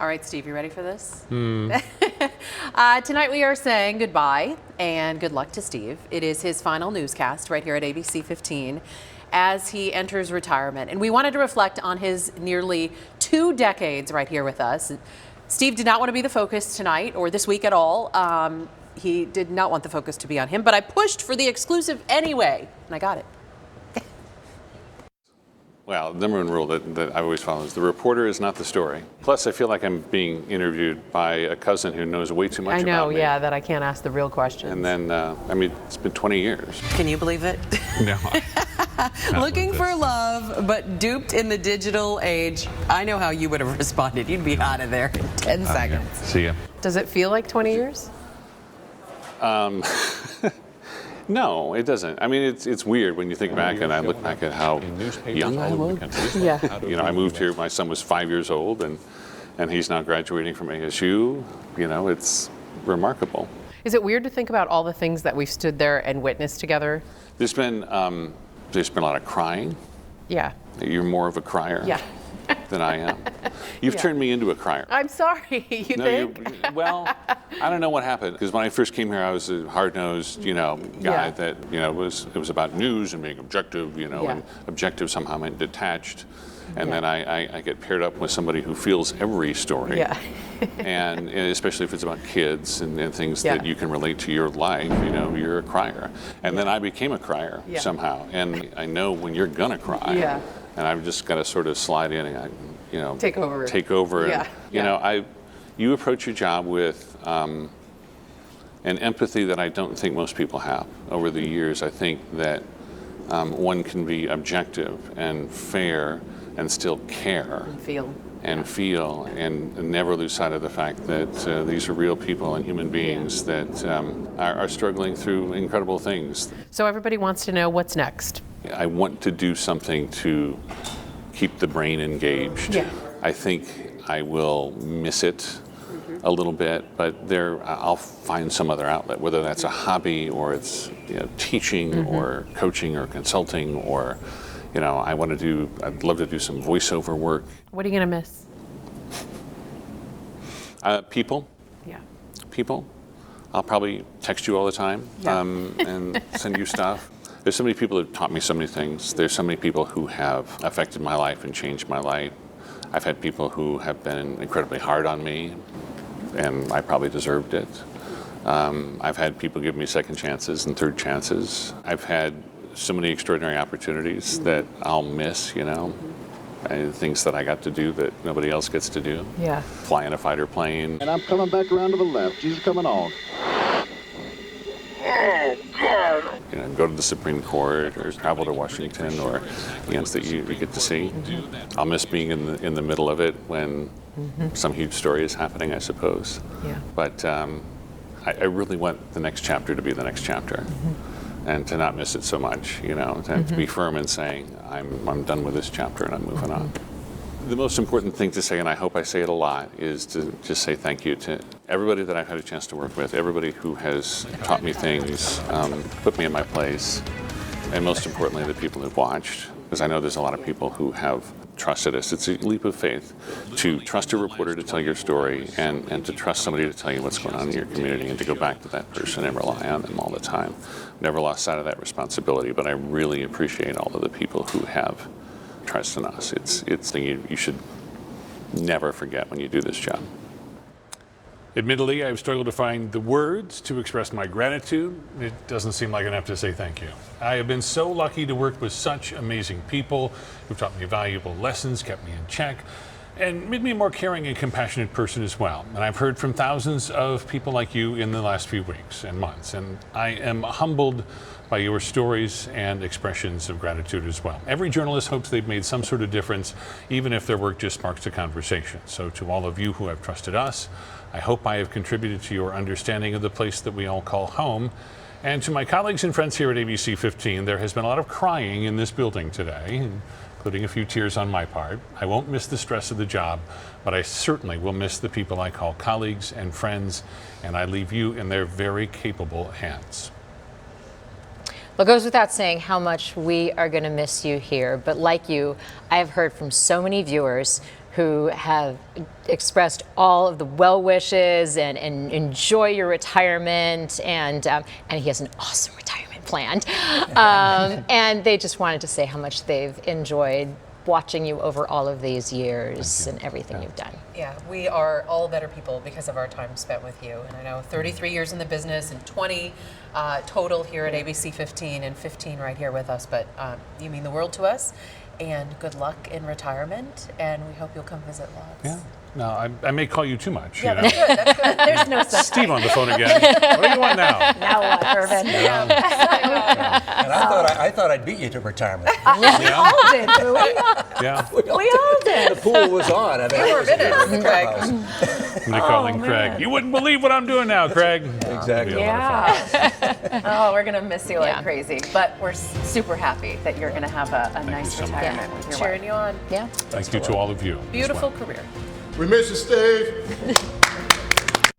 All right, Steve, you ready for this? Tonight we are saying goodbye and good luck to Steve. It is his final newscast right here at ABC15 as he enters retirement. And we wanted to reflect on his nearly 2 decades right here with us. Steve did not want to be the focus tonight or this week at all. He did not want the focus to be on him, but I pushed for the exclusive anyway, and I got it. Well, the number one rule that I always follow is the reporter is not the story. Plus, I feel like I'm being interviewed by a cousin who knows way too much about me. I know, yeah, that I can't ask the real questions. And then, I mean, it's been 20 years. Can you believe it? No. Looking for love, but duped in the digital age. I know how you would have responded. You'd be out of there in 10 seconds. Yeah. See ya. Does it feel like 20 years? No, it doesn't. I mean, it's weird when you think back, and I look back at how young I look. Yeah. You know, I moved here, my son was 5 years old, and he's now graduating from ASU. You know, it's remarkable. Is it weird to think about all the things that we've stood there and witnessed together? There's been a lot of crying. Yeah. You're more of a crier. Yeah. Than I am. You've turned me into a crier. I'm sorry, you think? Well, I don't know what happened, because when I first came here, I was a hard-nosed, guy that, it was about news and being objective, and objective somehow meant detached. And then I get paired up with somebody who feels every story. Yeah. And especially if it's about kids and things that you can relate to your life, you're a crier. And then I became a crier somehow. And I know when you're gonna cry. Yeah. And I've just got to sort of slide in and, take over. Yeah. And, you approach your job with an empathy that I don't think most people have. Over the years, I think that one can be objective and fair and still care. And feel and never lose sight of the fact that these are real people and human beings that are struggling through incredible things. So everybody wants to know what's next. I want to do something to keep the brain engaged. Yeah. I think I will miss it a little bit, but I'll find some other outlet, whether that's a hobby or it's teaching or coaching or consulting or I'd love to do some voiceover work. What are you going to miss? People. Yeah. People. I'll probably text you all the time and send you stuff. There's so many people who have taught me so many things. There's so many people who have affected my life and changed my life. I've had people who have been incredibly hard on me, and I probably deserved it. I've had people give me second chances and third chances. I've had so many extraordinary opportunities that I'll miss, and things that I got to do that nobody else gets to do. Yeah. Fly in a fighter plane. And I'm coming back around to the left. She's coming on. Go to the Supreme Court or travel to Washington or things that you get to see. I'll miss being in the middle of it when some huge story is happening, I suppose. Yeah. But I really want the next chapter to be the next chapter. And to not miss it so much, to be firm in saying, I'm done with this chapter and I'm moving on. The most important thing to say, and I hope I say it a lot, is to just say thank you to everybody that I've had a chance to work with, everybody who has taught me things, put me in my place, and most importantly, the people who've watched, because I know there's a lot of people who have trusted us. It's a leap of faith to trust a reporter to tell your story and to trust somebody to tell you what's going on in your community and to go back to that person and rely on them all the time. Never lost sight of that responsibility, but I really appreciate all of the people who have trust in us. It's thing you should never forget when you do this job. Admittedly, I've struggled to find the words to express my gratitude. It doesn't seem like enough to say thank you. I have been so lucky to work with such amazing people who've taught me valuable lessons, kept me in check, and made me a more caring and compassionate person as well. And I've heard from thousands of people like you in the last few weeks and months, and I am humbled by your stories and expressions of gratitude as well. Every journalist hopes they've made some sort of difference, even if their work just sparks a conversation. So to all of you who have trusted us, I hope I have contributed to your understanding of the place that we all call home. And to my colleagues and friends here at ABC15, there has been a lot of crying in this building today, including a few tears on my part. I won't miss the stress of the job, but I certainly will miss the people I call colleagues and friends, and I leave you in their very capable hands. Well, it goes without saying how much we are going to miss you here, but like you, I have heard from so many viewers who have expressed all of the well wishes and enjoy your retirement, and he has an awesome retirement planned. And they just wanted to say how much they've enjoyed watching you over all of these years and everything you've done. Yeah, we are all better people because of our time spent with you. And I know 33 years in the business and 20 total here at ABC15 and 15 right here with us. But you mean the world to us. And good luck in retirement. And we hope you'll come visit lots. Yeah. No, I may call you too much. Yeah, you know? that's good. That's good. There's no such Steve on the phone again. What do you want now? Now what, Irvin? And I thought I'd beat you to retirement. Yeah. all did, Louie. Yeah. We all did. The pool was on. I mean, We were minutes, Craig. They're calling Craig. You wouldn't believe what I'm doing now, Craig. Exactly. Yeah. Oh, we're going to miss you Yeah. like crazy. But we're super happy that you're going to have a nice you so much. retirement with your Cheering you on. Yeah. Thank you to all of you. Beautiful career. We miss you, Steve.